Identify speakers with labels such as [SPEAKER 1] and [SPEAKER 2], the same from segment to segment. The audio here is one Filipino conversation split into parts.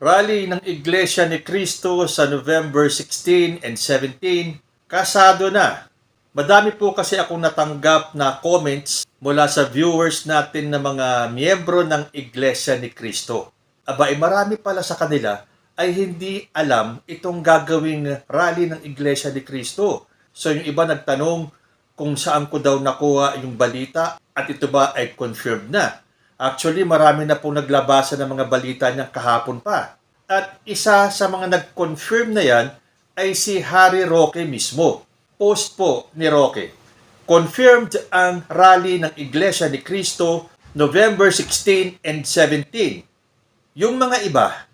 [SPEAKER 1] Rally ng Iglesia ni Cristo sa November 16 and 17, kasado na. Madami po kasi akong natanggap na comments mula sa viewers natin na mga miyembro ng Iglesia ni Cristo. Marami pala sa kanila ay hindi alam itong gagawing rally ng Iglesia ni Cristo. So yung iba nagtanong kung saan ko daw nakuha yung balita at ito ba ay confirmed na. Actually, marami na pong naglabasan ng mga balita niyang kahapon pa. At isa sa mga nag-confirm na yan ay si Harry Roque mismo. Post po ni Roque. Confirmed ang rally ng Iglesia ni Cristo November 16 and 17. Yung mga iba,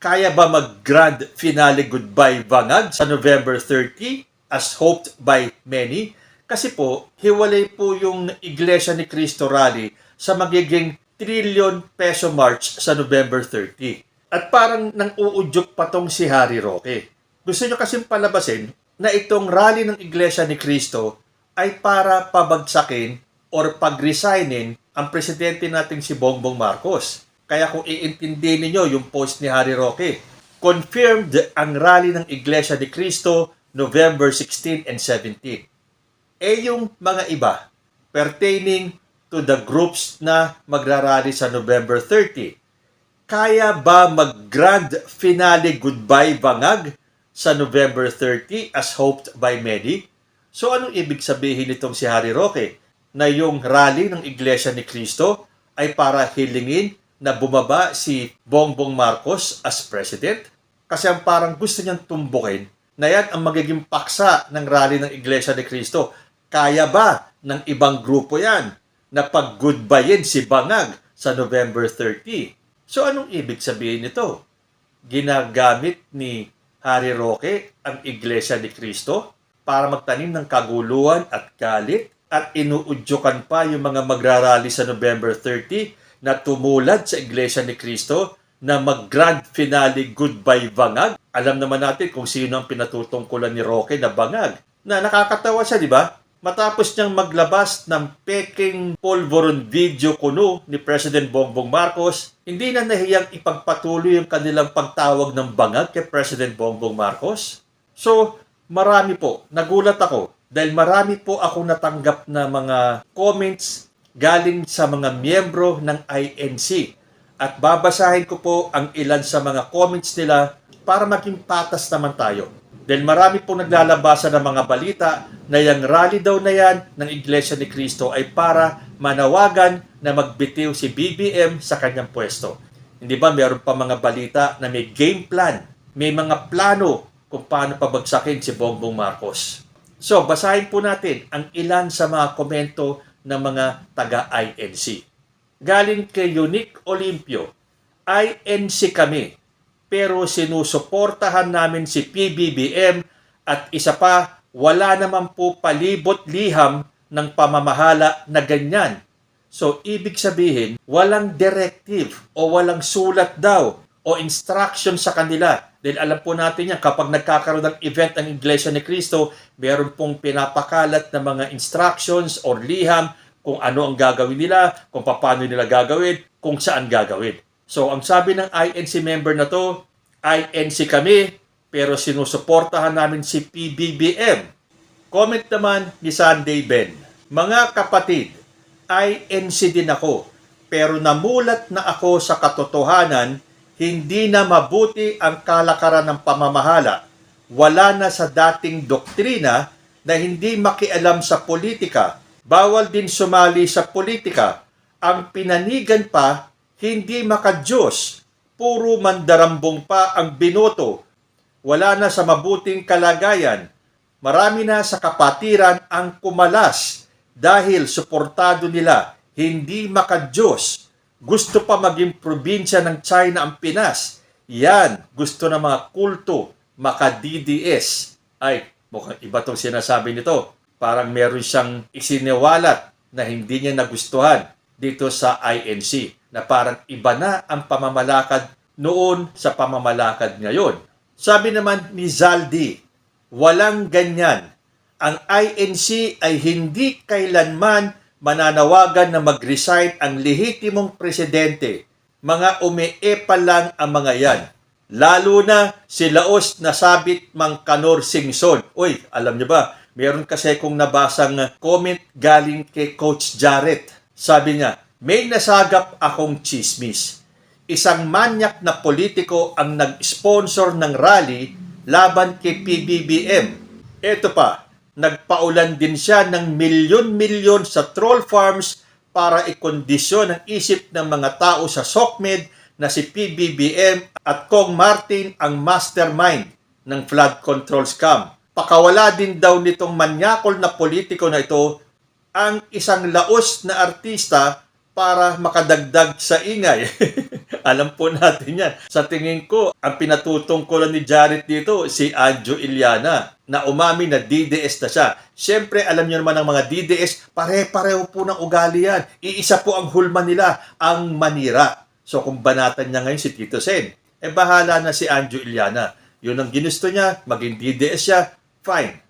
[SPEAKER 1] kaya ba mag-grand finale goodbye bangag sa November 30 as hoped by many? Kasi po, hiwalay po yung Iglesia ni Cristo rally sa magiging trillion peso march sa November 30. At parang nang uudyok pa tong si Harry Roque. Gusto nyo kasing palabasin na itong rally ng Iglesia ni Cristo ay para pabagsakin or pag-resignin ang presidente nating si Bongbong Marcos. Kaya kung iintindihin niyo yung post ni Harry Roque, confirmed ang rally ng Iglesia ni Cristo November 16 and 17. Yung mga iba pertaining to the groups na magrarally sa November 30. Kaya ba mag-grand finale goodbye bangag sa November 30 as hoped by many? So anong ibig sabihin nitong si Harry Roque? Na yung rally ng Iglesia ni Cristo ay para hilingin na bumaba si Bongbong Marcos as president? Kasi ang parang gusto niyang tumbukin na yan ang magiging paksa ng rally ng Iglesia ni Cristo. Kaya ba ng ibang grupo yan na pag-goodbyein si Bangag sa November 30? So anong ibig sabihin nito? Ginagamit ni Harry Roque ang Iglesia ni Cristo para magtanim ng kaguluhan at galit at inuudyokan pa yung mga magrarally sa November 30 na tumulad sa Iglesia ni Cristo na mag-grand finale goodbye Bangag. Alam naman natin kung sino ang pinatutungkulan ni Roque na Bangag. Na nakakatawa siya, di ba? Matapos niyang maglabas ng peking polvoron video kuno ni President Bongbong Marcos, hindi na nahiyang ipagpatuloy yung kanilang pagtawag ng bangag kay President Bongbong Marcos. So, marami po. Nagulat ako dahil marami po akong natanggap na mga comments galing sa mga miyembro ng INC. At babasahin ko po ang ilan sa mga comments nila para maging patas naman tayo. Dahil marami pong naglalabasan ng mga balita na yung rally daw na yan ng Iglesia ni Cristo ay para manawagan na magbitiw si BBM sa kanyang pwesto. Hindi ba meron pa mga balita na may game plan, may mga plano kung paano pabagsakin si Bongbong Marcos. So, basahin po natin ang ilan sa mga komento ng mga taga-INC. Galing kay Unique Olimpio, INC kami. Pero sinusuportahan namin si PBBM at isa pa, wala naman po palibot-liham ng pamamahala na ganyan. So, ibig sabihin, walang directive o walang sulat daw o instruction sa kanila. Dahil alam po natin yan, kapag nagkakaroon ng event ang Iglesia ni Cristo, meron pong pinapakalat na mga instructions or liham kung ano ang gagawin nila, kung paano nila gagawin, kung saan gagawin. So, ang sabi ng INC member na to, INC kami, pero sinusuportahan namin si PBBM. Comment naman ni Sunday Ben, mga kapatid, INC din ako, pero namulat na ako sa katotohanan, hindi na mabuti ang kalakaran ng pamamahala. Wala na sa dating doktrina na hindi makialam sa politika. Bawal din sumali sa politika. Ang pinanigan pa, hindi makadiyos, puro mandarambong pa ang binoto. Wala na sa mabuting kalagayan. Marami na sa kapatiran ang kumalas dahil suportado nila, hindi makadiyos. Gusto pa maging probinsya ng China ang Pinas. Yan, gusto ng mga kulto, maka-DDS. Ay, mukhang iba itong sinasabi nito. Parang meron siyang isiniwalat na hindi niya nagustuhan dito sa INC. Na parang iba na ang pamamalakad noon sa pamamalakad ngayon. Sabi naman ni Zaldi, walang ganyan. Ang INC ay hindi kailanman mananawagan na mag-resign ang lehitimong presidente. Mga umeepa lang ang mga yan. Lalo na si Laos na sabit mang Kanor Singson. Uy, alam niyo ba, meron kasi kong nabasang comment galing kay Coach Jarrett. Sabi niya, may nasagap akong chismis. Isang manyak na politiko ang nag-sponsor ng rally laban kay PBBM. Ito pa, nagpaulan din siya ng milyon-milyon sa troll farms para ikondisyon ang isip ng mga tao sa SOCMED na si PBBM at Kong Martin ang mastermind ng flood control scam. Pakawala din daw nitong manyakol na politiko na ito ang isang Laos na artista para makadagdag sa ingay. Alam po natin yan. Sa tingin ko, ang pinatutungkulan ni Jarrett dito, si Anjo Iliana, na umami na DDS na siya. Siyempre, alam niyo naman ang mga DDS, pare-pareho po ng ugali yan. Iisa po ang hulma nila, ang manira. So kung banatan niya ngayon si Tito Sen, bahala na si Anjo Iliana. Yun ang ginusto niya, maging DDS siya, fine.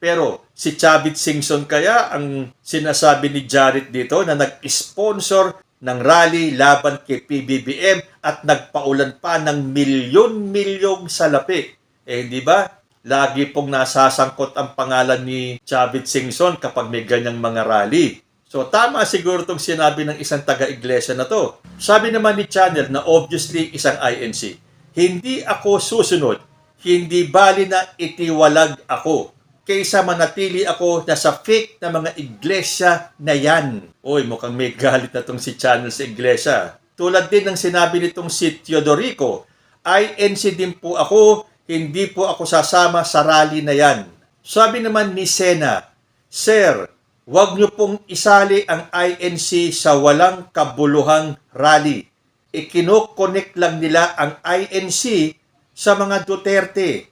[SPEAKER 1] Pero si Chavit Singson kaya ang sinasabi ni Jarrett dito na nag-sponsor ng rally laban kay PBBM at nagpaulan pa ng milyon-milyong salapi. Di ba? Lagi pong nasasangkot ang pangalan ni Chavit Singson kapag may ganyang mga rally. So tama siguro itong sinabi ng isang taga-iglesia na to. Sabi naman ni Channel na obviously isang INC, hindi ako susunod, hindi bali na itiwalag ako, kaysa manatili ako na sa fake na mga iglesia na yan. Uy, mukhang may galit na itong si Channel sa iglesia. Tulad din ng sinabi nitong si Teodorico, INC din po ako, hindi po ako sasama sa rally na yan. Sabi naman ni Sena, Sir, huwag niyo pong isali ang INC sa walang kabuluhang rally. Ikino-connect lang nila ang INC sa mga Duterte.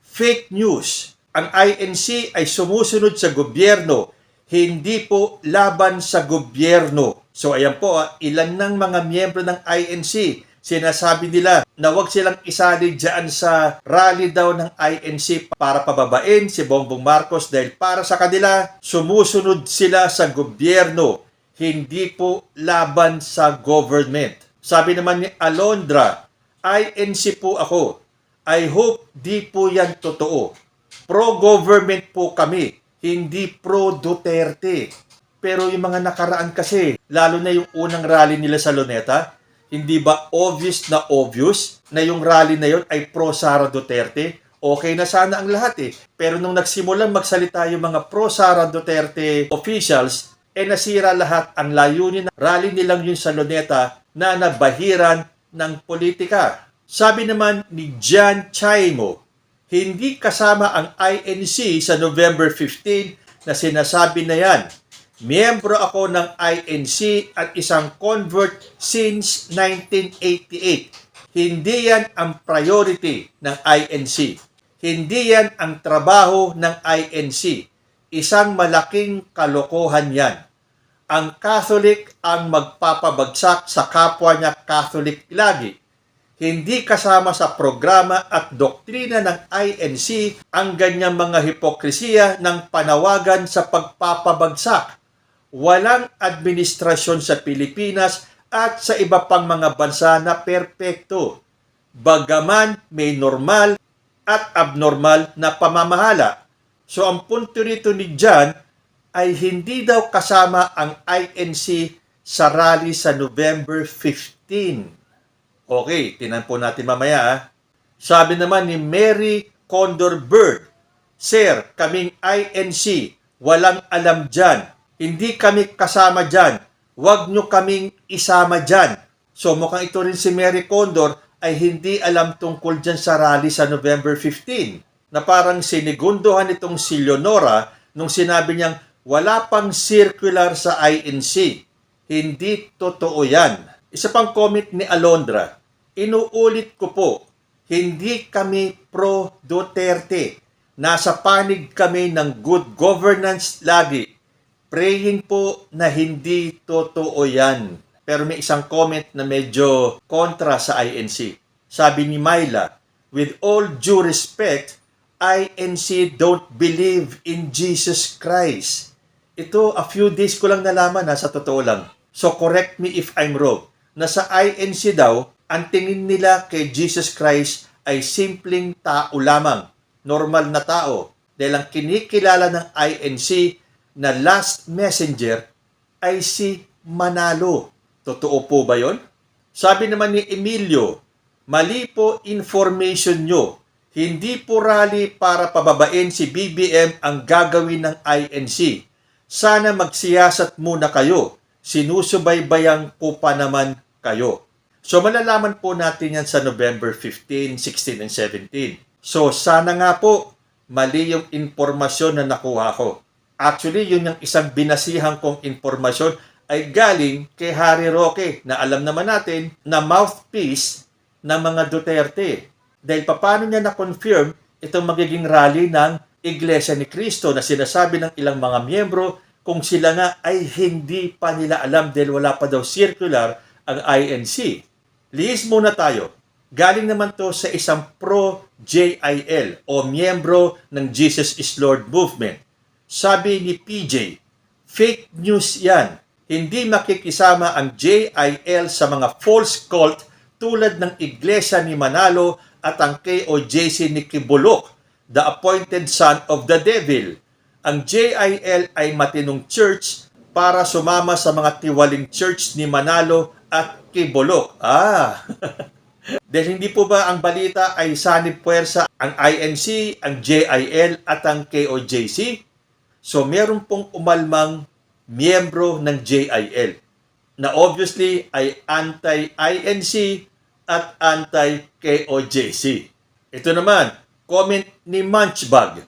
[SPEAKER 1] Fake news. Ang INC ay sumusunod sa gobyerno, hindi po laban sa gobyerno. So ayan po, ilan ng mga miyembro ng INC, sinasabi nila na huwag silang isali dyan sa rally daw ng INC para pababain si Bongbong Marcos dahil para sa kanila, sumusunod sila sa gobyerno, hindi po laban sa government. Sabi naman ni Alondra, INC po ako. I hope di po yan totoo. Pro-government po kami, hindi pro-Duterte. Pero yung mga nakaraan kasi, lalo na yung unang rally nila sa Luneta, hindi ba obvious na yung rally na yun ay pro-Sara Duterte? Okay na sana ang lahat eh. Pero nung nagsimulang magsalita yung mga pro-Sara Duterte officials, nasira lahat ang layunin ng rally nilang yun sa Luneta na nabahiran ng politika. Sabi naman ni Jan Chaimo, hindi kasama ang INC sa November 15 na sinasabi na yan. Miyembro ako ng INC at isang convert since 1988. Hindi yan ang priority ng INC. Hindi yan ang trabaho ng INC. Isang malaking kalokohan yan. Ang Catholic ang magpapabagsak sa kapwa niya Catholic lagi. Hindi kasama sa programa at doktrina ng INC ang ganyang mga hipokrisiya ng panawagan sa pagpapabagsak. Walang administrasyon sa Pilipinas at sa iba pang mga bansa na perpekto. Bagaman may normal at abnormal na pamamahala. So ang punto nito ni John ay hindi daw kasama ang INC sa rally sa November 15. Okay, tinan po natin mamaya. Sabi naman ni Mary Condor Bird, Sir, kaming INC, walang alam dyan. Hindi kami kasama dyan. Huwag nyo kaming isama dyan. So mukhang ito rin si Mary Condor ay hindi alam tungkol dyan sa rally sa November 15. Na parang sinigunduhan itong si Leonora nung sinabi niyang wala pang circular sa INC. Hindi totoo yan. Isa pang comment ni Alondra, inuulit ko po, hindi kami pro-Duterte. Nasa panig kami ng good governance lagi. Praying po na hindi totoo yan. Pero may isang comment na medyo kontra sa INC. Sabi ni Myla, with all due respect, INC don't believe in Jesus Christ. Ito, a few days ko lang nalaman sa totoo lang. So correct me if I'm wrong. Na sa INC daw, Ang tingin nila kay Jesus Christ ay simpleng tao lamang, normal na tao. Dahil ang kinikilala ng INC na last messenger ay si Manalo. Totoo po ba yon? Sabi naman ni Emilio, mali po information nyo. Hindi po rally para pababain si BBM ang gagawin ng INC. Sana magsiyasat muna kayo. Sinusubaybayan ko pa naman kayo. So malalaman po natin yan sa November 15, 16, and 17. So sana nga po mali yung informasyon na nakuha ko. Actually, yun yung isang binasihan kong informasyon ay galing kay Harry Roque na alam naman natin na mouthpiece ng mga Duterte. Dahil paano niya na-confirm itong magiging rally ng Iglesia ni Cristo na sinasabi ng ilang mga miyembro kung sila nga ay hindi pa nila alam dahil wala pa daw circular ang INC. Lihis muna tayo. Galing naman to sa isang pro-JIL o miyembro ng Jesus is Lord movement. Sabi ni PJ, fake news yan. Hindi makikisama ang JIL sa mga false cult tulad ng Iglesia ni Manalo at ang KOJC ni Kibolok, the appointed son of the devil. Ang JIL ay matinong church para sumama sa mga tiwaling church ni Manalo at Kibolok. Dahil hindi po ba ang balita ay sanib puwersa ang INC, ang JIL at ang KOJC? So meron pong umalmang miyembro ng JIL na obviously ay anti-INC at anti-KOJC. Ito naman, comment ni Munchbag.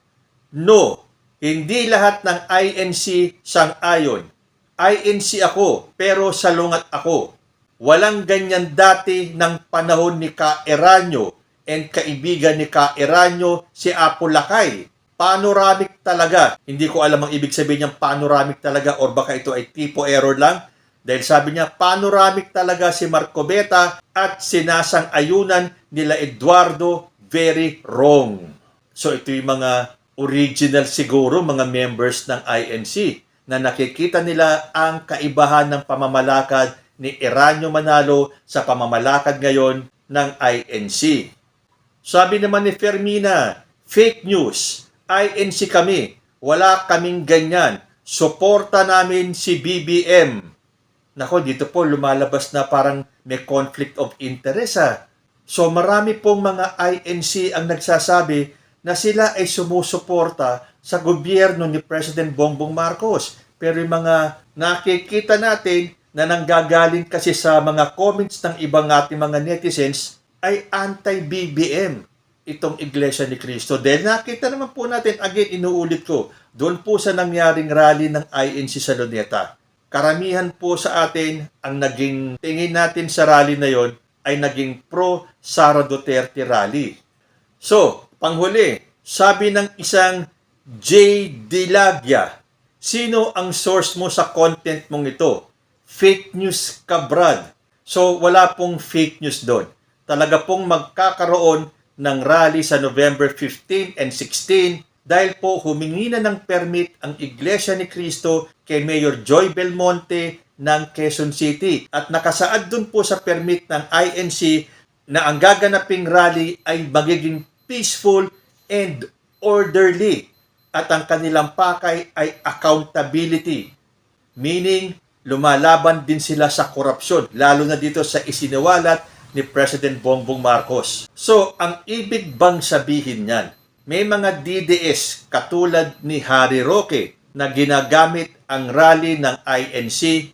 [SPEAKER 1] No, hindi lahat ng INC sang-ayon. INC ako, pero salungat ako. Walang ganyan dati ng panahon ni Ka Eranio and kaibigan ni Ka Eranio si Apo Lakay. Panoramic talaga. Hindi ko alam ang ibig sabihin niyang panoramic talaga or baka ito ay typo error lang. Dahil sabi niya, panoramic talaga si Marcobeta at sinasang-ayunan nila Eduardo, very wrong. So ito yung mga original siguro, mga members ng INC na nakikita nila ang kaibahan ng pamamalakad ni Eranio Manalo sa pamamalakad ngayon ng INC. Sabi naman ni Fermina, fake news, INC kami, wala kaming ganyan, suporta namin si BBM. Nako, dito po lumalabas na parang may conflict of interest So marami pong mga INC ang nagsasabi na sila ay sumusuporta sa gobyerno ni President Bongbong Marcos. Pero yung mga nakikita natin na nanggagaling kasi sa mga comments ng ibang ating mga netizens ay anti-BBM itong Iglesia ni Cristo. Dahil nakita naman po natin, again, inuulit ko, doon po sa nangyaring rally ng INC sa Luneta. Karamihan po sa atin, ang naging tingin natin sa rally na yon ay naging pro-Sara Duterte rally. So, panghuli, sabi ng isang J. Dilagya, sino ang source mo sa content mong ito? Fake news ka, Brad. So, wala pong fake news doon. Talaga pong magkakaroon ng rally sa November 15 and 16 dahil po humingi na ng permit ang Iglesia ni Cristo kay Mayor Joy Belmonte ng Quezon City. At nakasaad dun po sa permit ng INC na ang gaganaping rally ay magiging peaceful and orderly. At ang kanilang pakay ay accountability. Meaning, lumalaban din sila sa korupsyon, lalo na dito sa isiniwalat ni President Bongbong Marcos. So, ang ibig bang sabihin niyan, may mga DDS katulad ni Harry Roque na ginagamit ang rally ng INC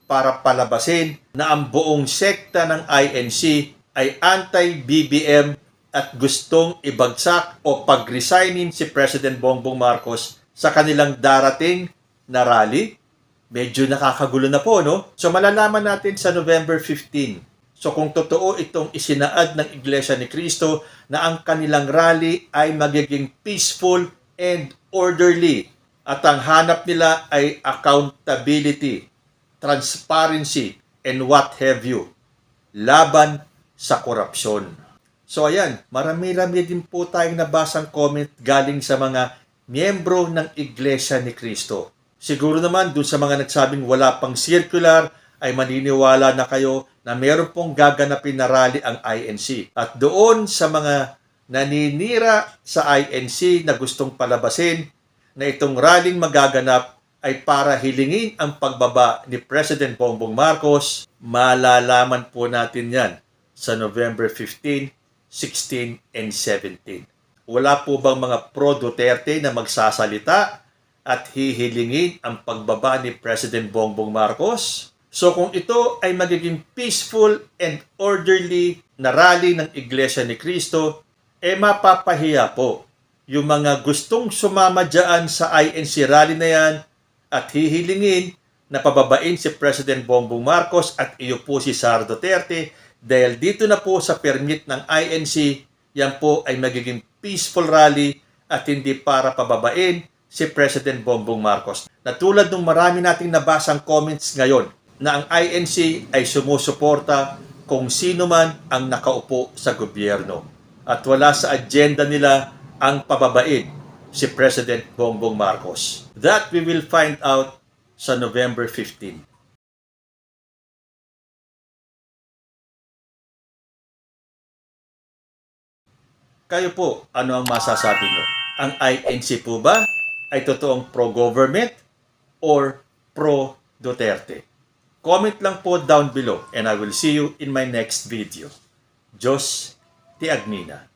[SPEAKER 1] para palabasin na ang buong sekta ng INC ay anti-BBM at gustong ibagsak o pag-resignin si President Bongbong Marcos sa kanilang darating na rally? Medyo nakakagulo na po, no? So malalaman natin sa November 15. So kung totoo itong isinaad ng Iglesia ni Cristo na ang kanilang rally ay magiging peaceful and orderly at ang hanap nila ay accountability, transparency, and what have you, laban sa korupsyon. So ayan, marami-rami din po tayong nabasang comment galing sa mga miyembro ng Iglesia ni Cristo. Siguro naman dun sa mga nagsabing wala pang circular ay maniniwala na kayo na meron pong gaganapin na rally ang INC. At doon sa mga naninira sa INC na gustong palabasin na itong rallying magaganap ay para hilingin ang pagbaba ni President Bongbong Marcos, malalaman po natin yan sa November 15, 16, and 17. Wala po bang mga pro-Duterte na magsasalita at hihilingin ang pagbaba ni President Bongbong Marcos? So kung ito ay magiging peaceful and orderly na rally ng Iglesia ni Cristo, mapapahiya po yung mga gustong sumama dyan sa INC rally na yan at hihilingin na pababain si President Bongbong Marcos at iyo po si Sara Duterte dahil dito na po sa permit ng INC, yan po ay magiging peaceful rally at hindi para pababain si President Bongbong Marcos. Na tulad ng marami nating nabasang comments ngayon na ang INC ay sumusuporta kung sino man ang nakaupo sa gobyerno at wala sa agenda nila ang pababain si President Bongbong Marcos. That we will find out sa November 15. Kayo po, ano ang masasabi nyo? Ang INC po ba ay totoong pro-government or pro-Duterte? Comment lang po down below and I will see you in my next video. Diyos ti Agnina.